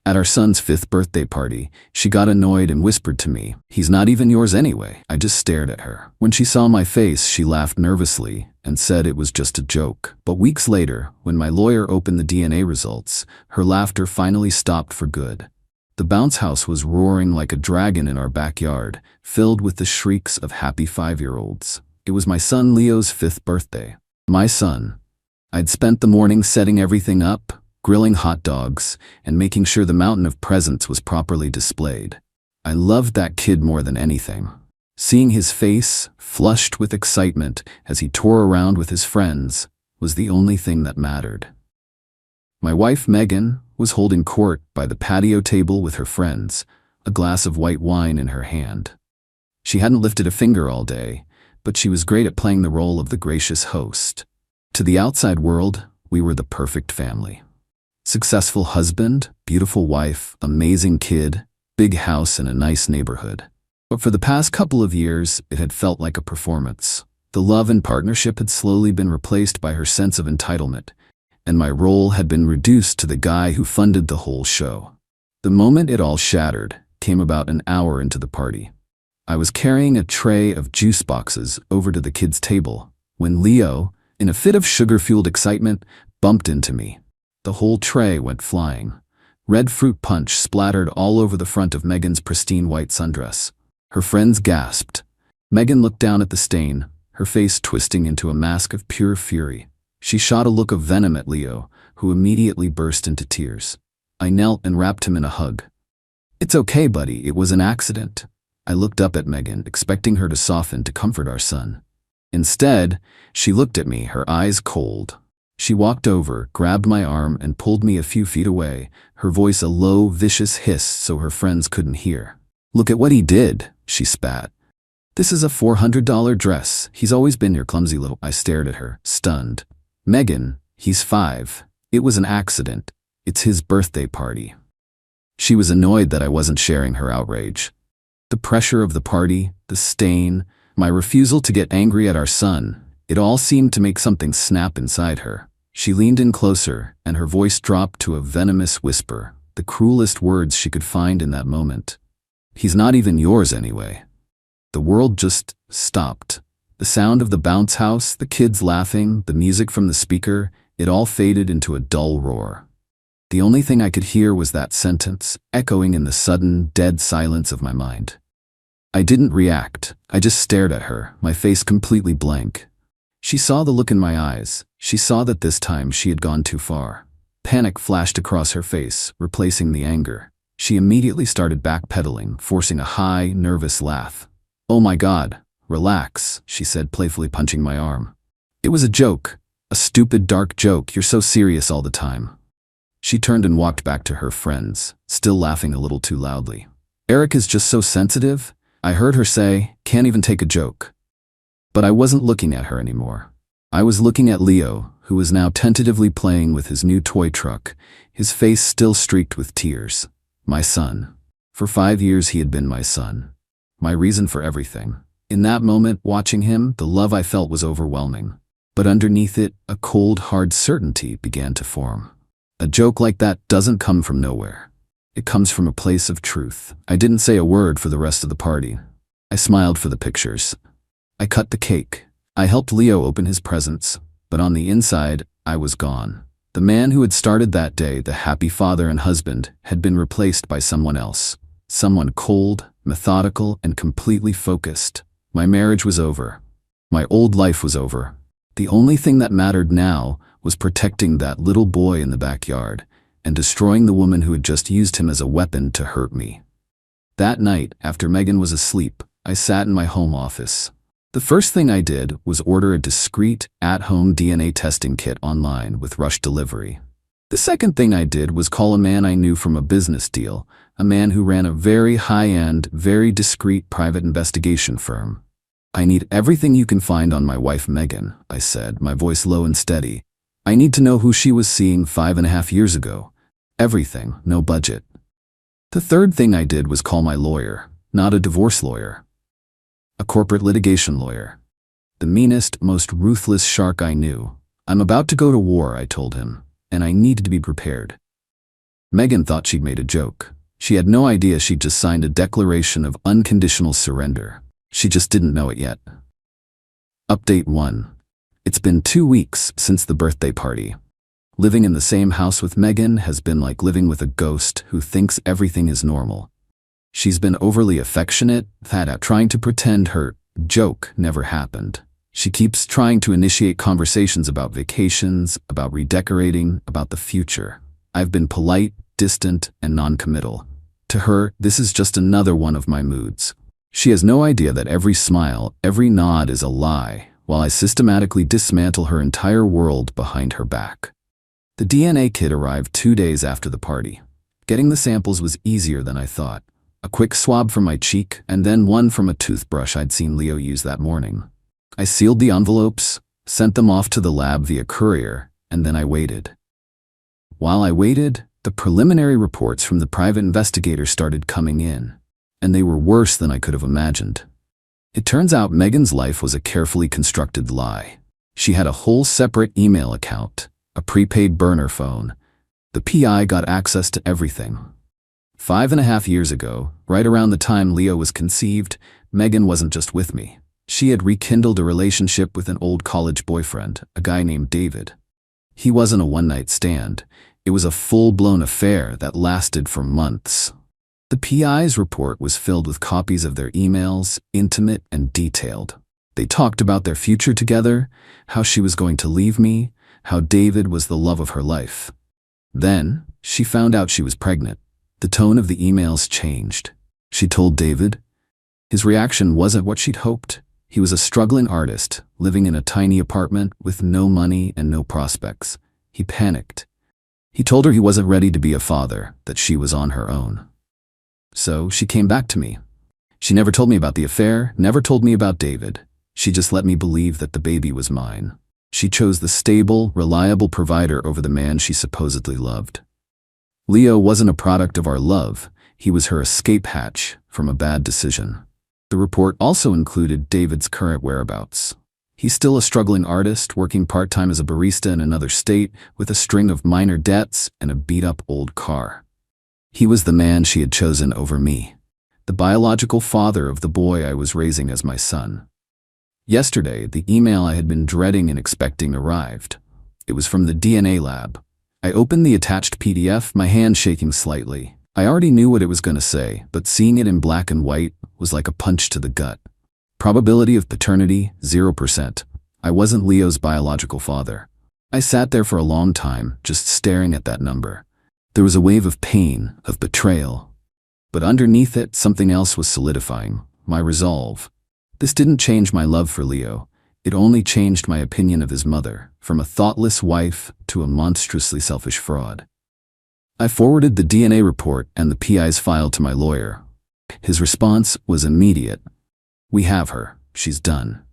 At our son's 5th birthday party, she got annoyed and whispered to me, "He's not even yours anyway." I just stared at her. When she saw my face, she laughed nervously and said it was just a joke. But weeks later, when my lawyer opened the DNA results, her laughter finally stopped for good. The bounce house was roaring like a dragon in our backyard, filled with the shrieks of happy 5-year-olds. It was my son Leo's 5th birthday. My son. I'd spent the morning setting everything up, grilling hot dogs, and making sure the mountain of presents was properly displayed. I loved that kid more than anything. Seeing his face, flushed with excitement as he tore around with his friends, was the only thing that mattered. My wife, Megan, was holding court by the patio table with her friends, a glass of white wine in her hand. She hadn't lifted a finger all day, but she was great at playing the role of the gracious host. To the outside world, we were the perfect family. Successful husband, beautiful wife, amazing kid, big house and a nice neighborhood. But for the past couple of years, it had felt like a performance. The love and partnership had slowly been replaced by her sense of entitlement, and my role had been reduced to the guy who funded the whole show. The moment it all shattered came about an hour into the party. I was carrying a tray of juice boxes over to the kids' table when Leo, in a fit of sugar-fueled excitement, bumped into me. The whole tray went flying. Red fruit punch splattered all over the front of Megan's pristine white sundress. Her friends gasped. Megan looked down at the stain, her face twisting into a mask of pure fury. She shot a look of venom at Leo, who immediately burst into tears. I knelt and wrapped him in a hug. "It's okay, buddy, it was an accident." I looked up at Megan, expecting her to soften to comfort our son. Instead, she looked at me, her eyes cold. She walked over, grabbed my arm, and pulled me a few feet away, her voice a low, vicious hiss so her friends couldn't hear. "Look at what he did," she spat. "This is a $400 dress. He's always been your clumsy little—" I stared at her, stunned. "Megan, he's 5. It was an accident. It's his birthday party." She was annoyed that I wasn't sharing her outrage. The pressure of the party, the stain, my refusal to get angry at our son, it all seemed to make something snap inside her. She leaned in closer, and her voice dropped to a venomous whisper, the cruelest words she could find in that moment. "He's not even yours anyway." The world just stopped. The sound of the bounce house, the kids laughing, the music from the speaker, it all faded into a dull roar. The only thing I could hear was that sentence, echoing in the sudden, dead silence of my mind. I didn't react. I just stared at her, my face completely blank. She saw the look in my eyes. She saw that this time she had gone too far. Panic flashed across her face, replacing the anger. She immediately started backpedaling, forcing a high, nervous laugh. "Oh my God, relax," she said, playfully punching my arm. "It was a joke. A stupid, dark joke. You're so serious all the time." She turned and walked back to her friends, still laughing a little too loudly. "Eric is just so sensitive," I heard her say, "can't even take a joke." But I wasn't looking at her anymore. I was looking at Leo, who was now tentatively playing with his new toy truck, his face still streaked with tears. My son. For 5 years he had been my son. My reason for everything. In that moment, watching him, the love I felt was overwhelming. But underneath it, a cold, hard certainty began to form. A joke like that doesn't come from nowhere. It comes from a place of truth. I didn't say a word for the rest of the party. I smiled for the pictures. I cut the cake. I helped Leo open his presents, but on the inside, I was gone. The man who had started that day, the happy father and husband, had been replaced by someone else. Someone cold, methodical, and completely focused. My marriage was over. My old life was over. The only thing that mattered now was protecting that little boy in the backyard and destroying the woman who had just used him as a weapon to hurt me. That night, after Megan was asleep, I sat in my home office. The first thing I did was order a discreet, at-home DNA testing kit online with rush delivery. The second thing I did was call a man I knew from a business deal, a man who ran a very high-end, very discreet private investigation firm. "I need everything you can find on my wife Megan," I said, my voice low and steady. "I need to know who she was seeing 5.5 years ago. Everything, no budget." The third thing I did was call my lawyer, not a divorce lawyer. A corporate litigation lawyer. The meanest, most ruthless shark I knew. "I'm about to go to war," I told him, "and I needed to be prepared." Megan thought she'd made a joke. She had no idea she'd just signed a declaration of unconditional surrender. She just didn't know it yet. Update 1. It's been 2 weeks since the birthday party. Living in the same house with Megan has been like living with a ghost who thinks everything is normal. She's been overly affectionate, trying to pretend her joke never happened. She keeps trying to initiate conversations about vacations, about redecorating, about the future. I've been polite, distant, and non-committal. To her, this is just another one of my moods. She has no idea that every smile, every nod is a lie, while I systematically dismantle her entire world behind her back. The DNA kit arrived 2 days after the party. Getting the samples was easier than I thought. A quick swab from my cheek, and then one from a toothbrush I'd seen Leo use that morning. I sealed the envelopes, sent them off to the lab via courier, and then I waited. While I waited, the preliminary reports from the private investigator started coming in, and they were worse than I could have imagined. It turns out Megan's life was a carefully constructed lie. She had a whole separate email account, a prepaid burner phone. The PI got access to everything. 5.5 years ago, right around the time Leo was conceived, Megan wasn't just with me. She had rekindled a relationship with an old college boyfriend, a guy named David. He wasn't a one-night stand. It was a full-blown affair that lasted for months. The PI's report was filled with copies of their emails, intimate and detailed. They talked about their future together, how she was going to leave me, how David was the love of her life. Then, she found out she was pregnant. The tone of the emails changed. She told David. His reaction wasn't what she'd hoped. He was a struggling artist, living in a tiny apartment with no money and no prospects. He panicked. He told her he wasn't ready to be a father, that she was on her own. So she came back to me. She never told me about the affair, never told me about David. She just let me believe that the baby was mine. She chose the stable, reliable provider over the man she supposedly loved. Leo wasn't a product of our love. He was her escape hatch from a bad decision. The report also included David's current whereabouts. He's still a struggling artist, working part-time as a barista in another state, with a string of minor debts and a beat-up old car. He was the man she had chosen over me, the biological father of the boy I was raising as my son. Yesterday, the email I had been dreading and expecting arrived. It was from the DNA lab. I opened the attached PDF, my hand shaking slightly. I already knew what it was going to say, but seeing it in black and white was like a punch to the gut. Probability of paternity, 0%. I wasn't Leo's biological father. I sat there for a long time, just staring at that number. There was a wave of pain, of betrayal. But underneath it, something else was solidifying, my resolve. This didn't change my love for Leo. It only changed my opinion of his mother, from a thoughtless wife to a monstrously selfish fraud. I forwarded the DNA report and the PI's file to my lawyer. His response was immediate. We have her. She's done.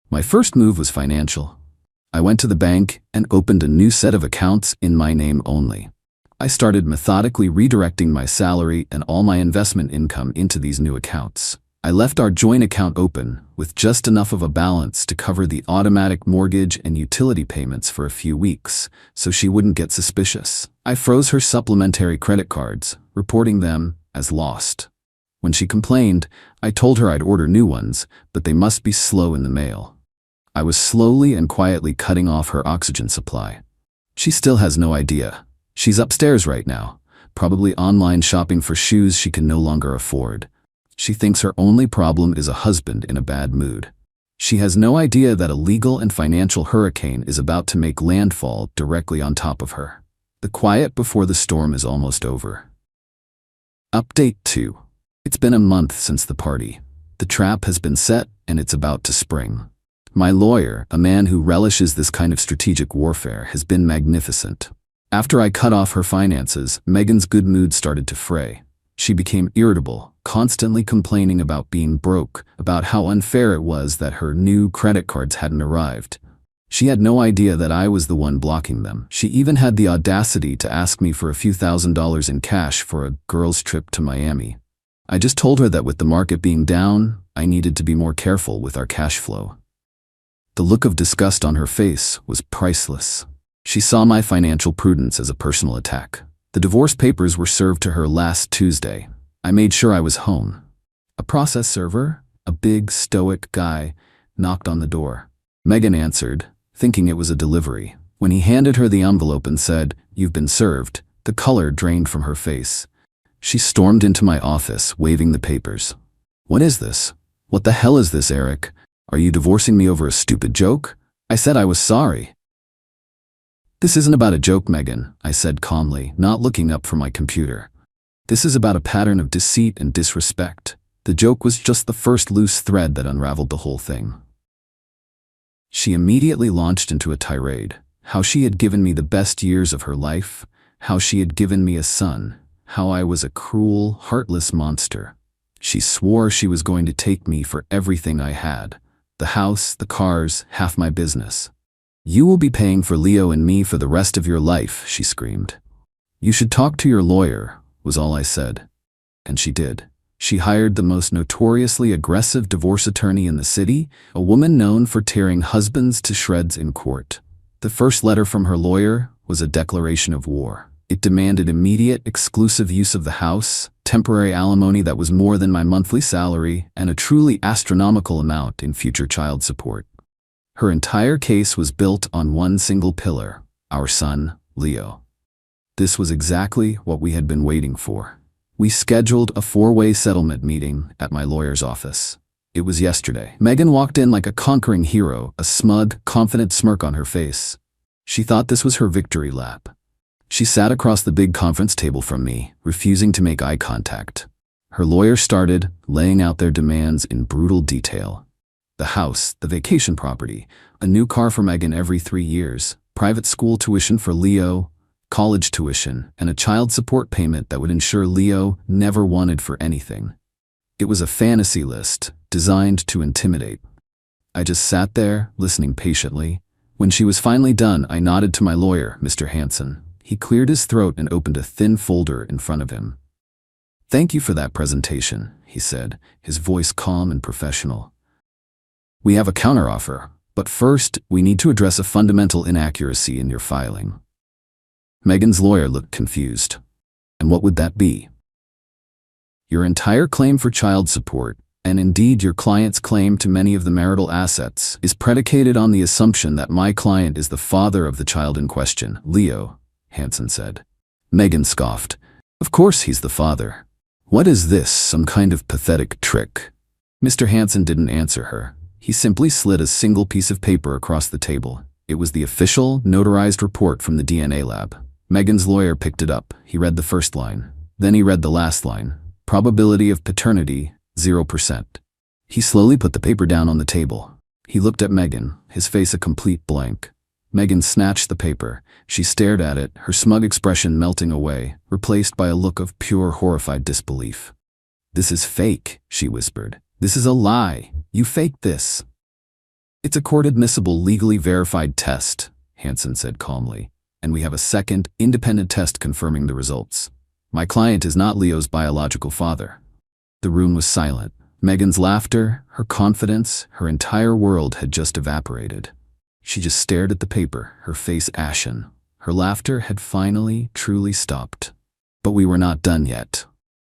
My first move was financial. I went to the bank and opened a new set of accounts in my name only. I started methodically redirecting my salary and all my investment income into these new accounts. I left our joint account open with just enough of a balance to cover the automatic mortgage and utility payments for a few weeks, so she wouldn't get suspicious. I froze her supplementary credit cards, reporting them as lost. When she complained, I told her I'd order new ones, but they must be slow in the mail. I was slowly and quietly cutting off her oxygen supply. She still has no idea. She's upstairs right now, probably online shopping for shoes she can no longer afford. She thinks her only problem is a husband in a bad mood. She has no idea that a legal and financial hurricane is about to make landfall directly on top of her. The quiet before the storm is almost over. Update 2. It's been a month since the party. The trap has been set and it's about to spring. My lawyer, a man who relishes this kind of strategic warfare, has been magnificent. After I cut off her finances, Megan's good mood started to fray. She became irritable, constantly complaining about being broke, about how unfair it was that her new credit cards hadn't arrived. She had no idea that I was the one blocking them. She even had the audacity to ask me for a few $1,000s in cash for a girls' trip to Miami. I just told her that with the market being down, I needed to be more careful with our cash flow. The look of disgust on her face was priceless. She saw my financial prudence as a personal attack. The divorce papers were served to her last Tuesday. I made sure I was home. A process server, a big, stoic guy, knocked on the door. Megan answered, thinking it was a delivery. When he handed her the envelope and said, "You've been served," the color drained from her face. She stormed into my office, waving the papers. "What is this? What the hell is this, Eric? Are you divorcing me over a stupid joke?" I said I was sorry. "This isn't about a joke, Megan," I said calmly, not looking up from my computer. "This is about a pattern of deceit and disrespect. The joke was just the first loose thread that unraveled the whole thing." She immediately launched into a tirade. How she had given me the best years of her life, how she had given me a son, how I was a cruel, heartless monster. She swore she was going to take me for everything I had. The house, the cars, half my business. "You will be paying for Leo and me for the rest of your life," she screamed. "You should talk to your lawyer," was all I said. And she did. She hired the most notoriously aggressive divorce attorney in the city, a woman known for tearing husbands to shreds in court. The first letter from her lawyer was a declaration of war. It demanded immediate, exclusive use of the house, temporary alimony that was more than my monthly salary, and a truly astronomical amount in future child support. Her entire case was built on one single pillar: our son, Leo. This was exactly what we had been waiting for. We scheduled a 4-way settlement meeting at my lawyer's office. It was yesterday. Megan walked in like a conquering hero, a smug, confident smirk on her face. She thought this was her victory lap. She sat across the big conference table from me, refusing to make eye contact. Her lawyer started, laying out their demands in brutal detail. The house, the vacation property, a new car for Megan every 3 years, private school tuition for Leo, college tuition, and a child support payment that would ensure Leo never wanted for anything. It was a fantasy list, designed to intimidate. I just sat there, listening patiently. When she was finally done, I nodded to my lawyer, Mr. Hansen. He cleared his throat and opened a thin folder in front of him. "Thank you for that presentation," he said, his voice calm and professional. "We have a counteroffer, but first, we need to address a fundamental inaccuracy in your filing." Megan's lawyer looked confused. "And what would that be?" "Your entire claim for child support, and indeed your client's claim to many of the marital assets, is predicated on the assumption that my client is the father of the child in question, Leo," Hansen said. Megan scoffed. "Of course he's the father. What is this, some kind of pathetic trick?" Mr. Hansen didn't answer her. He simply slid a single piece of paper across the table. It was the official, notarized report from the DNA lab. Megan's lawyer picked it up. He read the first line. Then he read the last line. Probability of paternity, 0%. He slowly put the paper down on the table. He looked at Megan, his face a complete blank. Megan snatched the paper. She stared at it, her smug expression melting away, replaced by a look of pure horrified disbelief. "This is fake," she whispered. "This is a lie. You faked this." "It's a court-admissible, legally verified test," Hansen said calmly. "And we have a second, independent test confirming the results. My client is not Leo's biological father." The room was silent. Megan's laughter, her confidence, her entire world had just evaporated. She just stared at the paper, her face ashen. Her laughter had finally, truly stopped. But we were not done yet.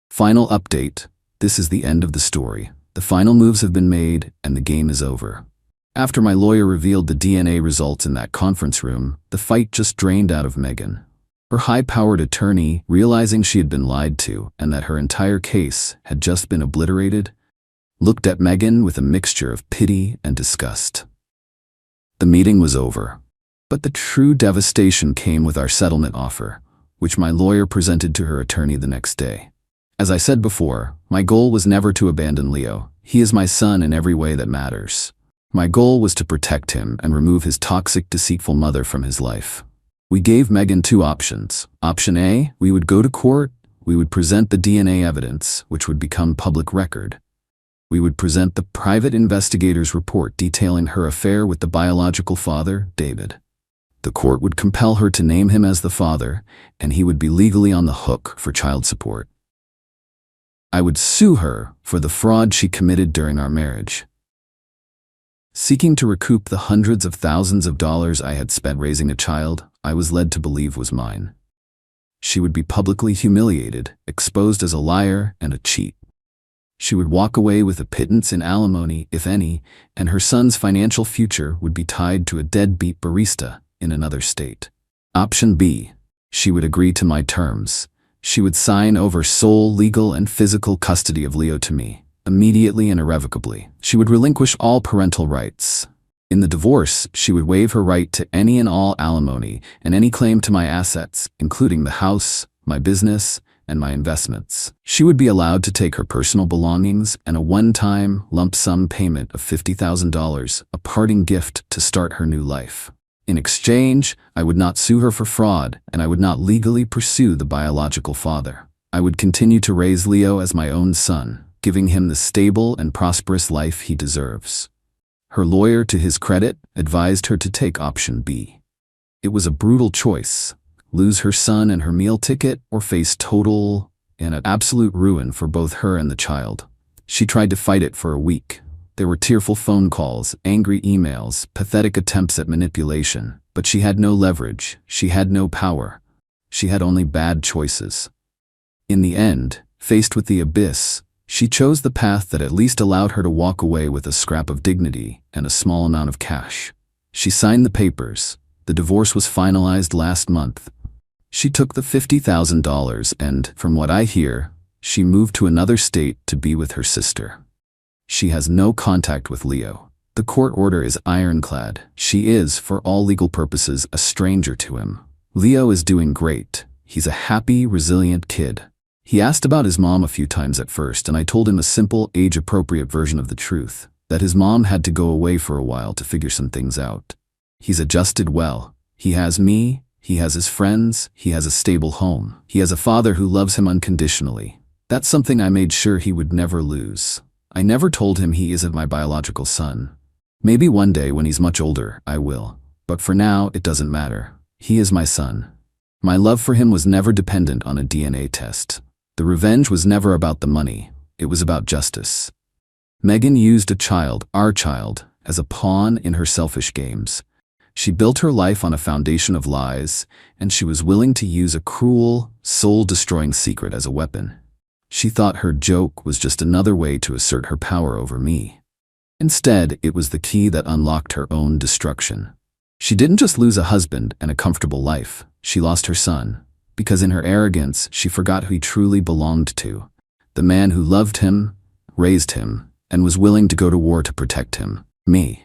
Final update. This is the end of the story. The final moves have been made, and the game is over. After my lawyer revealed the DNA results in that conference room, the fight just drained out of Megan. Her high-powered attorney, realizing she had been lied to and that her entire case had just been obliterated, looked at Megan with a mixture of pity and disgust. The meeting was over. But the true devastation came with our settlement offer, which my lawyer presented to her attorney the next day. As I said before, my goal was never to abandon Leo. He is my son in every way that matters. My goal was to protect him and remove his toxic, deceitful mother from his life. We gave Megan 2 options. Option A, we would go to court, we would present the DNA evidence, which would become public record. We would present the private investigator's report detailing her affair with the biological father, David. The court would compel her to name him as the father, and he would be legally on the hook for child support. I would sue her for the fraud she committed during our marriage. Seeking to recoup the hundreds of thousands of dollars I had spent raising a child I was led to believe was mine. She would be publicly humiliated, exposed as a liar and a cheat. She would walk away with a pittance in alimony, if any, and her son's financial future would be tied to a deadbeat barista in another state. Option B. She would agree to my terms. She would sign over sole legal and physical custody of Leo to me, immediately and irrevocably. She would relinquish all parental rights. In the divorce, she would waive her right to any and all alimony and any claim to my assets, including the house, my business, and my investments. She would be allowed to take her personal belongings and a one-time lump sum payment of $50,000, a parting gift to start her new life. In exchange, I would not sue her for fraud, and I would not legally pursue the biological father. I would continue to raise Leo as my own son, giving him the stable and prosperous life he deserves. Her lawyer, to his credit, advised her to take option B. It was a brutal choice: lose her son and her meal ticket, or face total and absolute ruin for both her and the child. She tried to fight it for a week. There were tearful phone calls, angry emails, pathetic attempts at manipulation, but she had no leverage, she had no power. She had only bad choices. In the end, faced with the abyss, she chose the path that at least allowed her to walk away with a scrap of dignity and a small amount of cash. She signed the papers. The divorce was finalized last month. She took the $50,000 and, from what I hear, she moved to another state to be with her sister. She has no contact with Leo. The court order is ironclad. She is, for all legal purposes, a stranger to him. Leo is doing great. He's a happy, resilient kid. He asked about his mom a few times at first, and I told him a simple, age-appropriate version of the truth, that his mom had to go away for a while to figure some things out. He's adjusted well. He has me, he has his friends, he has a stable home. He has a father who loves him unconditionally. That's something I made sure he would never lose. I never told him he isn't my biological son. Maybe one day when he's much older, I will. But for now, it doesn't matter. He is my son. My love for him was never dependent on a DNA test. The revenge was never about the money. It was about justice. Megan used a child, our child, as a pawn in her selfish games. She built her life on a foundation of lies, and she was willing to use a cruel, soul-destroying secret as a weapon. She thought her joke was just another way to assert her power over me. Instead, it was the key that unlocked her own destruction. She didn't just lose a husband and a comfortable life. She lost her son, because in her arrogance, she forgot who he truly belonged to. The man who loved him, raised him, and was willing to go to war to protect him. Me.